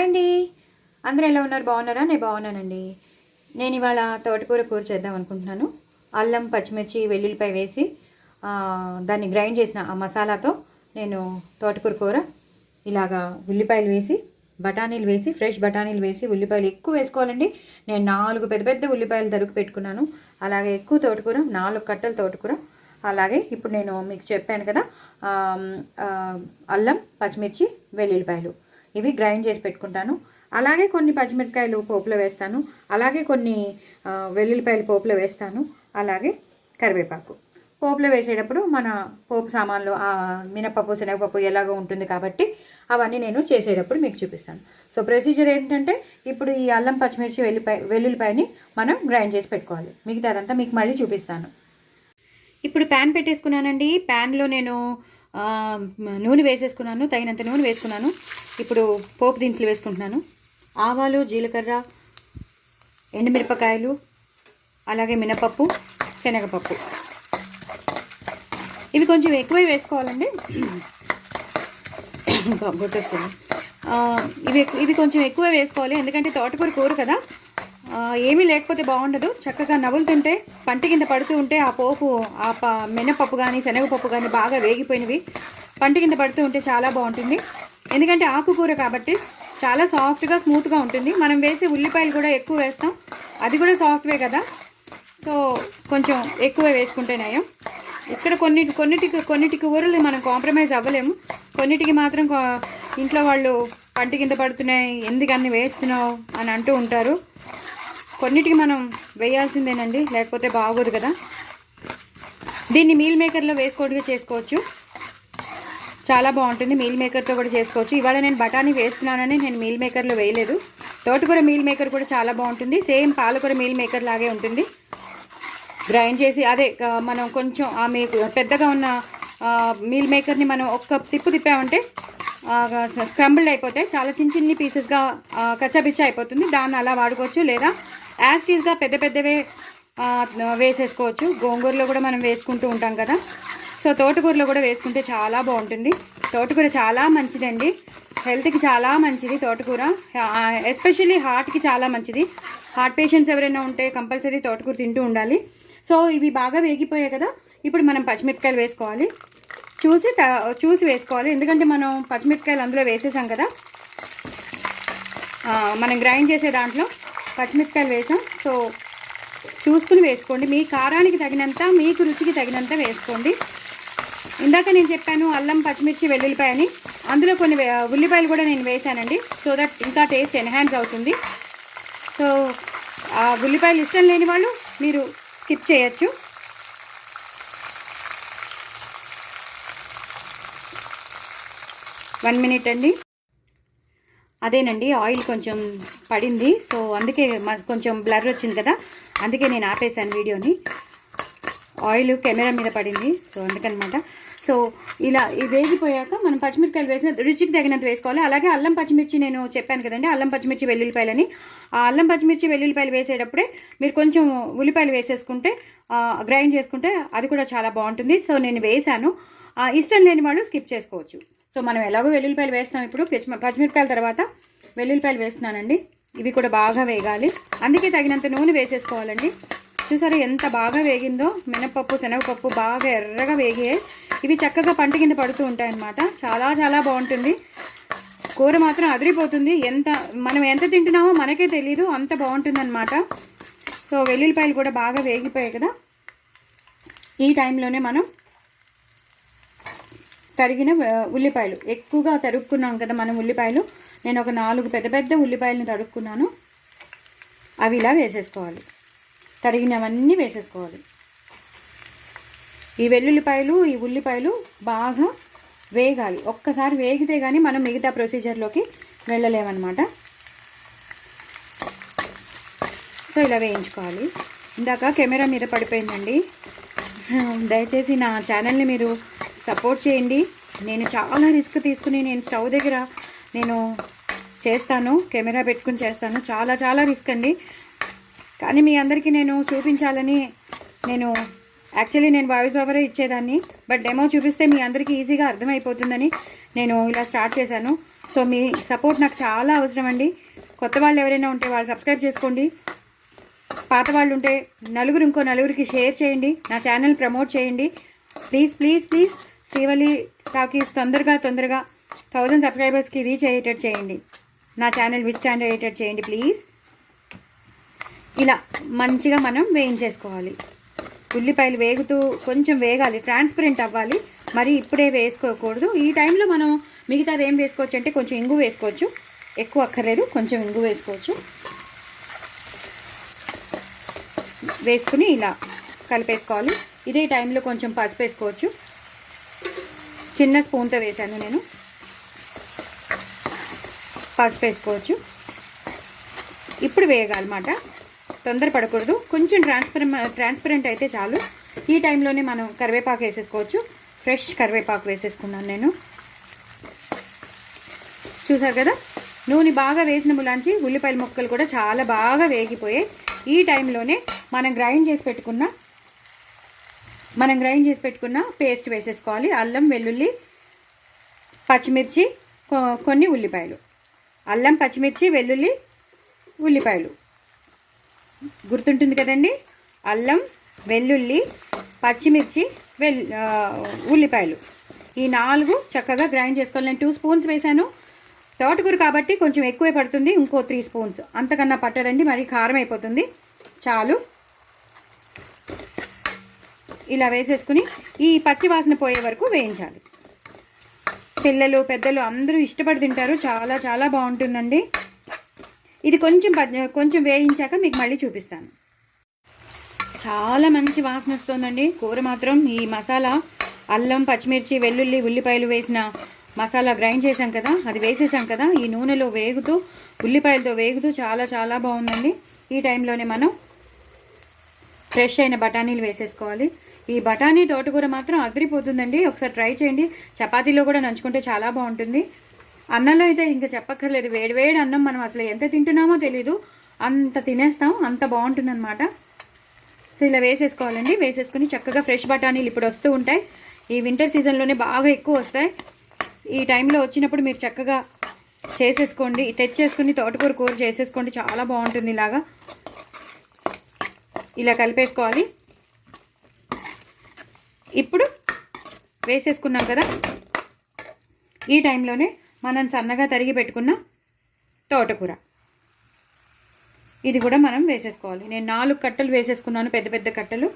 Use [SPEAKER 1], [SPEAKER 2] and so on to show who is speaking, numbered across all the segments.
[SPEAKER 1] అండి, అందరూ ఎలా ఉన్నారు? బాగున్నారా? నేను బాగున్నానండి. నేను ఇవాళ తోటకూర కూర చేద్దాం అనుకుంటున్నాను. అల్లం, పచ్చిమిర్చి, వెల్లుల్లిపాయ వేసి దాన్ని గ్రైండ్ చేసిన ఆ మసాలాతో నేను తోటకూర కూర ఇలాగా ఉల్లిపాయలు వేసి, బఠానీలు వేసి, ఫ్రెష్ బఠానీలు వేసి, ఉల్లిపాయలు ఎక్కువ వేసుకోవాలండి. నేను 4 పెద్ద పెద్ద ఉల్లిపాయలు తరుగు పెట్టుకున్నాను. అలాగే ఎక్కువ తోటకూర, 4 కట్టలు తోటకూర. అలాగే ఇప్పుడు నేను మీకు చెప్పాను కదా, అల్లం, పచ్చిమిర్చి, వెల్లుల్లిపాయలు ఇవి గ్రైండ్ చేసి పెట్టుకుంటాను. అలాగే కొన్ని పచ్చిమిరపకాయలు పోపులో వేస్తాను. అలాగే కొన్ని వెల్లుల్లిపాయలు పోపులో వేస్తాను. అలాగే కరివేపాకు పోపులో వేసేటప్పుడు మన పోపు సామాన్లు మినపప్పు, శనగపప్పు ఎలాగో ఉంటుంది కాబట్టి అవన్నీ నేను చేసేటప్పుడు మీకు చూపిస్తాను. సో ప్రొసీజర్ ఏంటంటే, ఇప్పుడు ఈ అల్లం, పచ్చిమిర్చి, వెల్లుల్లిపాయని మనం గ్రైండ్ చేసి పెట్టుకోవాలి. మిగతాదంతా మీకు మళ్ళీ చూపిస్తాను. ఇప్పుడు ప్యాన్ పెట్టేసుకున్నానండి. ప్యాన్లో నేను నూనె వేసేసుకున్నాను, తగినంత నూనె వేసుకున్నాను. ఇప్పుడు పోపు దినుసులు వేసుకుంటున్నాను. ఆవాలు, జీలకర్ర, ఎండుమిరపకాయలు, అలాగే మినపప్పు, శనగపప్పు ఇవి కొంచెం ఎక్కువ వేసుకోవాలండి. గుర్తొస్తుంది. ఇవి కొంచెం ఎక్కువ వేసుకోవాలి, ఎందుకంటే తోటకూర కూర కదా, ఏమీ లేకపోతే బాగుండదు. చక్కగా నవ్వులుతుంటే, పంట కింద పడుతూ ఉంటే ఆ పోపు, మినపప్పు కానీ శనగపప్పు కానీ బాగా వేగిపోయినవి పంట కింద పడుతూ ఉంటే చాలా బాగుంటుంది. ఎందుకంటే ఆకుకూర కాబట్టి చాలా సాఫ్ట్గా, స్మూత్గా ఉంటుంది. మనం వేసే ఉల్లిపాయలు కూడా ఎక్కువ వేస్తాం, అది కూడా సాఫ్ట్వే కదా. సో కొంచెం ఎక్కువ వేసుకుంటే నయం. ఇక్కడ కొన్నిటికి కూరలు మనం కాంప్రమైజ్ అవ్వలేము. కొన్నిటికి మాత్రం ఇంట్లో వాళ్ళు పంట కింద పడుతున్నాయి, ఎందుకన్నీ వేస్తున్నావు అని అంటూ ఉంటారు. కొన్నిటికి మనం వేయాల్సిందేనండి, లేకపోతే బాగోదు కదా. దీన్ని మీల్ మేకర్లో వేసుకోవడానికి చేసుకోవచ్చు, చాలా బాగుంటుంది. మీల్ మేకర్తో కూడా చేసుకోవచ్చు. ఇవాళ నేను బఠానీ వేస్తున్నానని నేను మీల్ మేకర్లో వేయలేదు. తోటకూర మీల్ మేకర్ కూడా చాలా బాగుంటుంది. సేమ్ పాలకూర మీల్ మేకర్ లాగే ఉంటుంది. గ్రైండ్ చేసి అదే మనం కొంచెం మీకు పెద్దగా ఉన్న మీల్ మేకర్ని మనం ఒక్క తిప్పామంటే స్క్రంబుల్డ్ అయిపోతే చాలా చిన్ని పీసెస్గా కచ్చాపిచ్చా అయిపోతుంది. దాన్ని అలా వాడుకోవచ్చు, లేదా యాస్టీస్గా పెద్ద పెద్దవే వేసేసుకోవచ్చు. గోంగూరలో కూడా మనం వేసుకుంటూ ఉంటాం కదా. సో తోటకూరలో కూడా వేసుకుంటే చాలా బాగుంటుంది. తోటకూర చాలా మంచిదండి, హెల్త్కి చాలా మంచిది తోటకూర. ఎస్పెషల్లీ హార్ట్కి చాలా మంచిది. హార్ట్ పేషెంట్స్ ఎవరైనా ఉంటే కంపల్సరీ తోటకూర తింటూ ఉండాలి. సో ఇవి బాగా వేగిపోయాయి కదా, ఇప్పుడు మనం పచ్చిమిరపకాయలు వేసుకోవాలి. చూసి వేసుకోవాలి, ఎందుకంటే మనం పచ్చిమిరపకాయలు అందులో వేసేసాం కదా. మనం గ్రైండ్ చేసే దాంట్లో పచ్చిమిరపకాయలు వేసాం. సో చూసుకుని వేసుకోండి, మీ కారానికి తగినంత, మీకు రుచికి తగినంత వేసుకోండి. ఇందాక నేను చెప్పాను అల్లం, పచ్చిమిర్చి, వెల్లుల్లిపాయ అని, అందులో కొన్ని ఉల్లిపాయలు కూడా నేను వేసానండి. సో దట్ ఇంకా టేస్ట్ ఎన్హాన్స్ అవుతుంది. సో ఆ ఉల్లిపాయలు ఇష్టం లేని వాళ్ళు మీరు స్కిప్ చేయొచ్చు. వన్ మినిట్ అండి. అదేనండి, ఆయిల్ కొంచెం పడింది, సో అందుకే కొంచెం బ్లర్ వచ్చింది కదా, అందుకే నేను ఆపేసాను వీడియోని. ఆయిల్ కెమెరా మీద పడింది, సో అందుకనమాట. సో ఇలా వేగిపోయాక మనం పచ్చిమిరపకాయలు వేసిన రుచికి తగినంత వేసుకోవాలి. అలాగే అల్లం, పచ్చిమిర్చి నేను చెప్పాను కదండి, అల్లం, పచ్చిమిర్చి, వెల్లుల్లిపాయలని. ఆ అల్లం, పచ్చిమిర్చి, వెల్లుల్లిపాయలు వేసేటప్పుడే మీరు కొంచెం ఉల్లిపాయలు వేసేసుకుంటే, గ్రైండ్ చేసుకుంటే అది కూడా చాలా బాగుంటుంది. సో నేను వేసాను, ఇష్టం లేని వాళ్ళు స్కిప్ చేసుకోవచ్చు. సో మనం ఎలాగో వెల్లుల్లిపాయలు వేస్తాం, ఇప్పుడు పచ్చిమిరపకాయల తర్వాత వెల్లుల్లిపాయలు వేస్తున్నానండి. ఇవి కూడా బాగా వేగాలి, అందుకే తగినంత నూనె వేసేసుకోవాలండి. చూసారా ఎంత బాగా వేగిందో. మినపప్పు, శనగపప్పు బాగా ఎర్రగా వేగాయి. ఇవి చక్కగా పంట కింద పడుతూ ఉంటాయన్నమాట. చాలా చాలా బాగుంటుంది కూర, మాత్రం అదిరిపోతుంది. మనం ఎంత తింటున్నామో మనకే తెలియదు, అంత బాగుంటుంది అన్నమాట. సో వెల్లుల్లిపాయలు కూడా బాగా వేగిపోయాయి కదా, ఈ టైంలోనే మనం తరిగిన ఉల్లిపాయలు, ఎక్కువగా తరుక్కున్నాం కదా మనం ఉల్లిపాయలు, నేను ఒక 4 పెద్ద పెద్ద ఉల్లిపాయలను తరుక్కున్నాను. అవి ఇలా వేసేసుకోవాలి, తరిగినవన్నీ వేసేసుకోవాలి. ఈ వెల్లుల్లిపాయలు, ఈ ఉల్లిపాయలు బాగా వేగాలి. ఒక్కసారి వేగితే కానీ మనం మిగతా ప్రొసీజర్లోకి వెళ్ళలేమన్నమాట. సో ఇలా వేయించుకోవాలి. ఇందాక కెమెరా మీద పడిపోయిందండి, దయచేసి నా ఛానల్ని మీరు సపోర్ట్ చేయండి. నేను చాలా రిస్క్ తీసుకుని నేను స్టవ్ దగ్గర నేను చేస్తాను, కెమెరా పెట్టుకుని చేస్తాను. చాలా చాలా రిస్క్ అండి, కానీ మీ అందరికీ నేను చూపించాలని నేను యాక్చువల్లీ నేను వాయిస్ ఓవరే ఇచ్చేదాన్ని, బట్ డెమో చూపిస్తే మీ అందరికీ ఈజీగా అర్థమైపోతుందని నేను ఇలా స్టార్ట్ చేశాను. సో మీ సపోర్ట్ నాకు చాలా అవసరం అండి. కొత్త వాళ్ళు ఎవరైనా ఉంటే వాళ్ళు సబ్స్క్రైబ్ చేసుకోండి. పాత వాళ్ళు ఉంటే ఇంకో నలుగురికి షేర్ చేయండి. నా ఛానల్ ప్రమోట్ చేయండి. Please please please Srivalli talkies తొందరగా 1000 సబ్స్క్రైబర్స్కి రీచ్ అయ్యేటట్టు చేయండి. నా ఛానల్ స్టాండ్ అయ్యేటట్టు చేయండి ప్లీజ్. ఇలా మంచిగా మనం వేయించేసుకోవాలి. ఉల్లిపాయలు వేగుతూ కొంచెం వేగాలి, ట్రాన్స్పరెంట్ అవ్వాలి. మరి ఇప్పుడే వేసుకోకూడదు. ఈ టైంలో మనం మిగతాది ఏం వేసుకోవచ్చు అంటే కొంచెం ఇంగు వేసుకోవచ్చు. ఎక్కువ అక్కర్లేదు, కొంచెం ఇంగు వేసుకోవచ్చు. వేసుకుని ఇలా కలిపేసుకోవాలి. ఇదే టైంలో కొంచెం పసుపు వేసుకోవచ్చు. చిన్న స్పూన్తో వేసాను నేను. పసుపు వేసుకోవచ్చు. ఇప్పుడు వేయగాలన్నమాట, తొందరపడకూడదు. కొంచెం ట్రాన్స్పరెంట్ అయితే చాలు. ఈ టైంలోనే మనం కరివేపాకు వేసేసుకోవచ్చు. ఫ్రెష్ కరివేపాకు వేసేసుకున్నాను నేను. చూసారు కదా, నూనె బాగా వేసిన ములాంచి ఉల్లిపాయల ముక్కలు కూడా చాలా బాగా వేగిపోయాయి. ఈ టైంలోనే మనం గ్రైండ్ చేసి పెట్టుకున్న పేస్ట్ వేసేసుకోవాలి. అల్లం, వెల్లుల్లి, పచ్చిమిర్చి, కొన్ని ఉల్లిపాయలు. అల్లం, పచ్చిమిర్చి, వెల్లుల్లి, ఉల్లిపాయలు గుర్తుంటుంది కదండి. అల్లం, వెల్లుల్లి, పచ్చిమిర్చి, ఉల్లిపాయలు ఈ 4 చక్కగా గ్రైండ్ చేసుకోవాలి. నేను 2 స్పూన్స్ వేసాను. తోటకూర కాబట్టి కొంచెం ఎక్కువే పడుతుంది. ఇంకో 3 స్పూన్స్, అంతకన్నా పట్టదండి, మరి కారం అయిపోతుంది. చాలు. ఇలా వేసేసుకుని ఈ పచ్చి వాసన పోయే వరకు వేయించాలి. పిల్లలు, పెద్దలు అందరూ ఇష్టపడి తింటారు. చాలా చాలా బాగుంటుందండి. ఇది కొంచెం వేయించాక మీకు మళ్ళీ చూపిస్తాను. చాలా మంచి వాసన వస్తుందండి. కూర మాత్రం ఈ మసాలా, అల్లం, పచ్చిమిర్చి, వెల్లుల్లి, ఉల్లిపాయలు వేసిన మసాలా గ్రైండ్ చేసాం కదా, అది వేసేసాం కదా, ఈ నూనెలో వేగుతూ ఉల్లిపాయలతో వేగుతూ చాలా చాలా బాగుందండి. ఈ టైంలోనే మనం ఫ్రెష్ అయిన బఠానీలు వేసేసుకోవాలి. ఈ బఠానీ తోటకూర మాత్రం అదిరిపోతుందండి. ఒకసారి ట్రై చేయండి. చపాతీలో కూడా నంచుకుంటే చాలా బాగుంటుంది. అన్నంలో అయితే ఇంకా చెప్పక్కర్లేదు. వేడివేడి అన్నం మనం అసలు ఎంత తింటున్నామో తెలీదు, అంత తినేస్తాం, అంత బాగుంటుందన్నమాట. సో ఇలా వేసేసుకోవాలండి. వేసేసుకుని చక్కగా ఫ్రెష్ బఠానీలు ఇప్పుడు వస్తూ ఉంటాయి. ఈ వింటర్ సీజన్లోనే బాగా ఎక్కువ వస్తాయి. ఈ టైంలో వచ్చినప్పుడు మీరు చక్కగా చేసేసుకోండి, తెచ్చేసుకుని తోటకూర కూర చేసేసుకోండి. చాలా బాగుంటుంది. ఇలా కలిపేసుకోవాలి. ఇప్పుడు వేసేసుకున్నాం కదా, ఈ టైంలోనే మనం సన్నగా తరిగి పెట్టుకున్న తోటకూర ఇది కూడా మనం వేసేసుకోవాలి. నేను 4 కట్టలు వేసేసుకున్నాను, పెద్ద పెద్ద కట్టలు.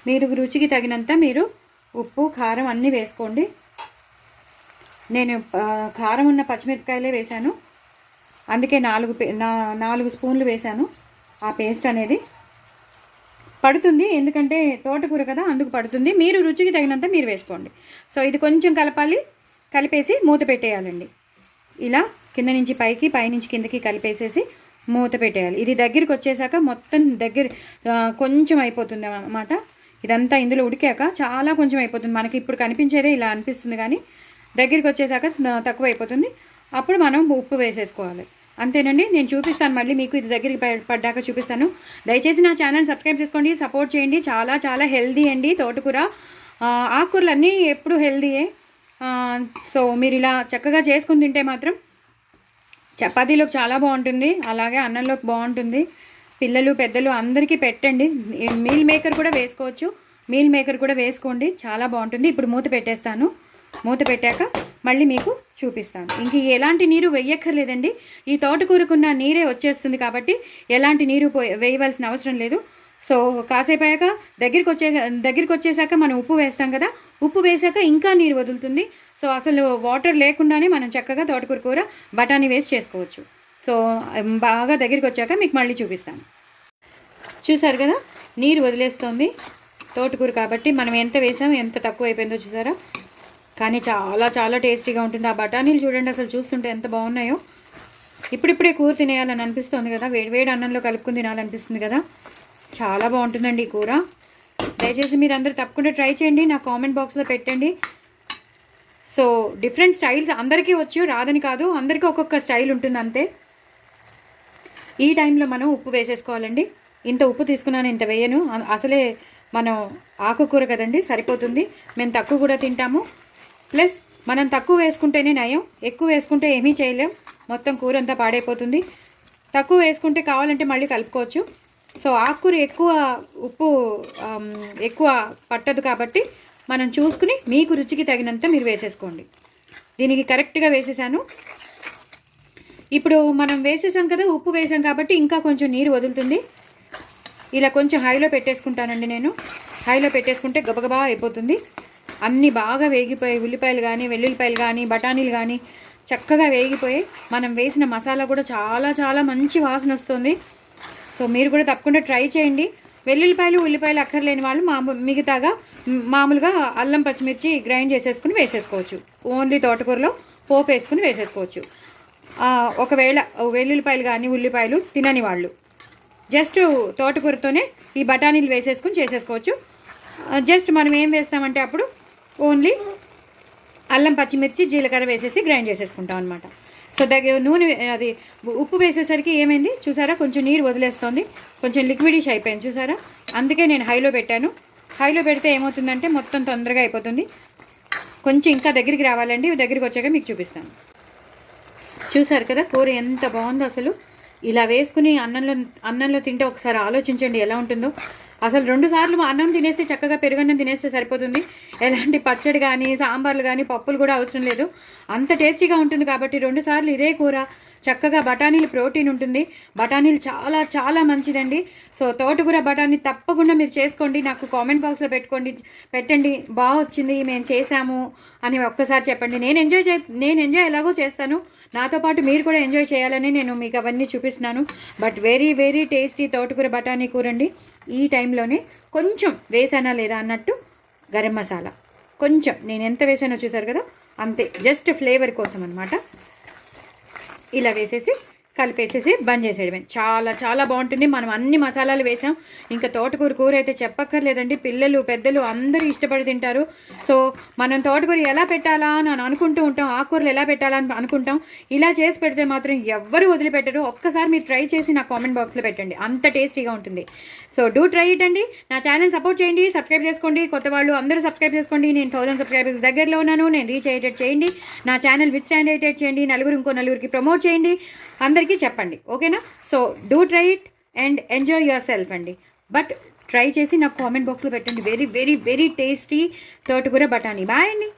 [SPEAKER 1] మీరు రుచికి తగినంత మీరు ఉప్పు, కారం అన్నీ వేసుకోండి. నేను కారం ఉన్న పచ్చిమిరపకాయలే వేశాను, అందుకే 4 స్పూన్లు వేశాను. ఆ పేస్ట్ అనేది పడుతుంది, ఎందుకంటే తోటకూర కదా, అందుకు పడుతుంది. మీరు రుచికి తగినంత మీరు వేసుకోండి. సో ఇది కొంచెం కలపాలి. కలిపేసి మూత పెట్టేయాలండి. ఇలా కింద నుంచి పైకి, పైనుంచి కిందకి కలిపేసేసి మూత పెట్టేయాలి. ఇది దగ్గరికి వచ్చేసాక మొత్తం కొంచెం అయిపోతుంది అన్నమాట. ఇదంతా ఇందులో ఉడికాక చాలా కొంచెం అయిపోతుంది. మనకి ఇప్పుడు కనిపించేదే ఇలా అనిపిస్తుంది, కానీ దగ్గరికి వచ్చేసాక తక్కువ అయిపోతుంది. అప్పుడు మనం ఉప్పు వేసేసుకోవాలి. అంతేనండి. నేను చూపిస్తాను మళ్ళీ మీకు, ఇది దగ్గరికి పడ్డాక చూపిస్తాను. దయచేసి నా ఛానల్ సబ్స్క్రైబ్ చేసుకోండి, సపోర్ట్ చేయండి. చాలా చాలా హెల్దీ అండి తోటకూర. ఆకుకూరలు అన్నీ ఎప్పుడు హెల్దీయే. సో మీరు ఇలా చక్కగా చేసుకుని తింటే మాత్రం చపాతీలోకి చాలా బాగుంటుంది, అలాగే అన్నంలోకి బాగుంటుంది. పిల్లలు, పెద్దలు అందరికీ పెట్టండి. మీల్ మేకర్ కూడా వేసుకోవచ్చు, మీల్ మేకర్ కూడా వేసుకోండి, చాలా బాగుంటుంది. ఇప్పుడు మూత పెట్టేస్తాను. మూత పెట్టాక మళ్ళీ మీకు చూపిస్తాను. ఇంక ఎలాంటి నీరు వేయక్కర్లేదండి. ఈ తోటకూరకున్న నీరే వచ్చేస్తుంది, ఎలాంటి నీరు వేయవలసిన అవసరం లేదు. సో కాసేపు అయ్యాక దగ్గరికి వచ్చేసాక మనం ఉప్పు వేస్తాం కదా, ఉప్పు వేసాక ఇంకా నీరు వదులుతుంది. సో అసలు వాటర్ లేకుండానే మనం చక్కగా తోటకూర కూర బఠానీ వేసి చేసుకోవచ్చు. సో బాగా దగ్గరికి వచ్చాక మీకు మళ్ళీ చూపిస్తాను. చూసారు కదా, నీరు వదిలేస్తుంది తోటకూర కాబట్టి. మనం ఎంత వేసాం, ఎంత తక్కువ అయిపోయిందో చూసారా. కానీ చాలా చాలా టేస్టీగా ఉంటుంది. ఆ బఠానీలు చూడండి, అసలు చూస్తుంటే ఎంత బాగున్నాయో. ఇప్పుడిప్పుడే కూర తినేయాలని అనిపిస్తుంది కదా, వేడివేడి అన్నంలో కలుపుకుని తినాలనిపిస్తుంది కదా. చాలా బాగుంటుందండి ఈ కూర. దయచేసి మీరు అందరూ తప్పకుండా ట్రై చేయండి, నా కామెంట్ బాక్స్లో పెట్టండి. సో డిఫరెంట్ స్టైల్స్ అందరికీ వచ్చు, రాదని కాదు, అందరికీ ఒక్కొక్క స్టైల్ ఉంటుంది అంతే. ఈ టైంలో మనం ఉప్పు వేసేసుకోవాలండి. ఇంత ఉప్పు తీసుకున్నాను, ఇంత వేయను, అసలే మనం ఆకుకూర కదండి, సరిపోతుంది. మేము తక్కువ కూడా తింటాము. ప్లస్ మనం తక్కువ వేసుకుంటేనే నయం, ఎక్కువ వేసుకుంటే ఏమీ చేయలేం, మొత్తం కూర అంతా పాడైపోతుంది. తక్కువ వేసుకుంటే కావాలంటే మళ్ళీ కలుపుకోవచ్చు. సో ఆకుకూర ఎక్కువ ఉప్పు ఎక్కువ పట్టదు కాబట్టి మనం చూసుకుని మీకు రుచికి తగినంత మీరు వేసేసుకోండి. దీనికి కరెక్ట్గా వేసేసాను. ఇప్పుడు మనం వేసేసాం కదా, ఉప్పు వేసాం కాబట్టి ఇంకా కొంచెం నీరు వదులుతుంది. ఇలా కొంచెం హైలో పెట్టేసుకుంటానండి నేను. హైలో పెట్టేసుకుంటే గబగబా అయిపోతుంది. అన్నీ బాగా వేగిపోయి, ఉల్లిపాయలు కానీ వెల్లుల్లిపాయలు కానీ బఠానీలు కానీ చక్కగా వేగిపోయి, మనం వేసిన మసాలా కూడా చాలా చాలా మంచి వాసన వస్తుంది. సో మీరు కూడా తప్పకుండా ట్రై చేయండి. వెల్లుల్లిపాయలు ఉల్లిపాయలు అక్కర్లేని వాళ్ళు మిగతాగా మామూలుగా అల్లం పచ్చిమిర్చి గ్రైండ్ చేసేసుకుని వేసేసుకోవచ్చు. ఓన్లీ తోటకూరలో పోపు వేసుకుని వేసేసుకోవచ్చు. ఒకవేళ వెల్లుల్లిపాయలు కానీ ఉల్లిపాయలు తినని వాళ్ళు జస్ట్ తోటకూరతోనే ఈ బఠానీలు వేసేసుకుని చేసేసుకోవచ్చు. జస్ట్ మనం ఏం వేస్తామంటే అప్పుడు ఓన్లీ అల్లం పచ్చిమిర్చి జీలకర్ర వేసేసి గ్రైండ్ చేసేసుకుంటాం అనమాట. సో నూనె అది ఉప్పు వేసేసరికి ఏమైంది చూసారా, కొంచెం నీరు వదిలేస్తుంది, కొంచెం లిక్విడిష్ అయిపోయింది చూసారా. అందుకే నేను హైలో పెట్టాను. హైలో పెడితే ఏమవుతుందంటే మొత్తం తొందరగా అయిపోతుంది. కొంచెం ఇంకా దగ్గరికి రావాలండి, దగ్గరికి వచ్చాక మీకు చూపిస్తాను. చూసారు కదా కూర ఎంత బాగుందో అసలు. ఇలా వేసుకుని అన్నంలో తింటే ఒకసారి ఆలోచించండి ఎలా ఉంటుందో. అసలు 2 సార్లు అన్నం తినేస్తే చక్కగా పెరుగన్నం తినేస్తే సరిపోతుంది. ఎలాంటి పచ్చడి కానీ సాంబార్లు కానీ పప్పులు కూడా అవసరం లేదు. అంత టేస్టీగా ఉంటుంది కాబట్టి 2 సార్లు ఇదే కూర. చక్కగా బఠానీలు ప్రోటీన్ ఉంటుంది, బఠానీలు చాలా చాలా మంచిదండి. సో తోటకూర బఠానీ తప్పకుండా మీరు చేసుకోండి, నాకు కామెంట్ బాక్స్లో పెట్టండి బాగా వచ్చింది మేము చేసాము అని ఒక్కసారి చెప్పండి. నేను ఎంజాయ్ ఎలాగో చేస్తాను, నాతో పాటు మీరు కూడా ఎంజాయ్ చేయాలని నేను మీకు అవన్నీ చూపిస్తున్నాను. బట్ వెరీ వెరీ టేస్టీ తోటకూర బఠానీ కూర అండి. ఈ టైంలోనే కొంచెం వేసానా లేదా అన్నట్టు గరం మసాలా కొంచెం నేను ఎంత వేసానో చూసారు కదా, అంతే, జస్ట్ ఫ్లేవర్ కోసం అనమాట. ఇలా వేసేసి కలిపేసేసి బంద్ చేసేయడమే. చాలా చాలా బాగుంటుంది. మనం అన్ని మసాలాలు వేసాం. ఇంకా తోటకూర కూర అయితే చెప్పక్కర్లేదండి, పిల్లలు పెద్దలు అందరూ ఇష్టపడి తింటారు. సో మనం తోటకూర ఎలా పెట్టాలా అని అనుకుంటూ ఉంటాం, ఆకుకూరలు ఎలా పెట్టాలా అని అనుకుంటాం. ఇలా చేసి పెడితే మాత్రం ఎవ్వరూ వదిలిపెట్టరు. ఒక్కసారి మీరు ట్రై చేసి నా కామెంట్ బాక్స్లో పెట్టండి, అంత టేస్టీగా ఉంటుంది. సో డూ ట్రై ఇట్ అండి. నా ఛానల్ సపోర్ట్ చేయండి, సబ్స్క్రైబ్ చేసుకోండి. కొత్త వాళ్ళు అందరూ సబ్స్క్రైబ్ చేసుకోండి. నేను 1000 సబ్స్క్రైబర్స్ దగ్గరలో ఉన్నాను. నేను రీచ్ అయ్యేటట్టు చేయండి. నా ఛానల్ విత్ స్టాండ్ అయ్యేటట్టు చేయండి. ఇంకో నలుగురికి ప్రమోట్ చేయండి, అందరికీ చెప్పండి, ఓకేనా? So do try it and enjoy your self అండి. బట్ ట్రై చేసి నాకు కామెంట్ బాక్స్లో పెట్టండి. వెరీ వెరీ వెరీ టేస్టీ తోటకూర బఠానీ. బాయ్ అండి.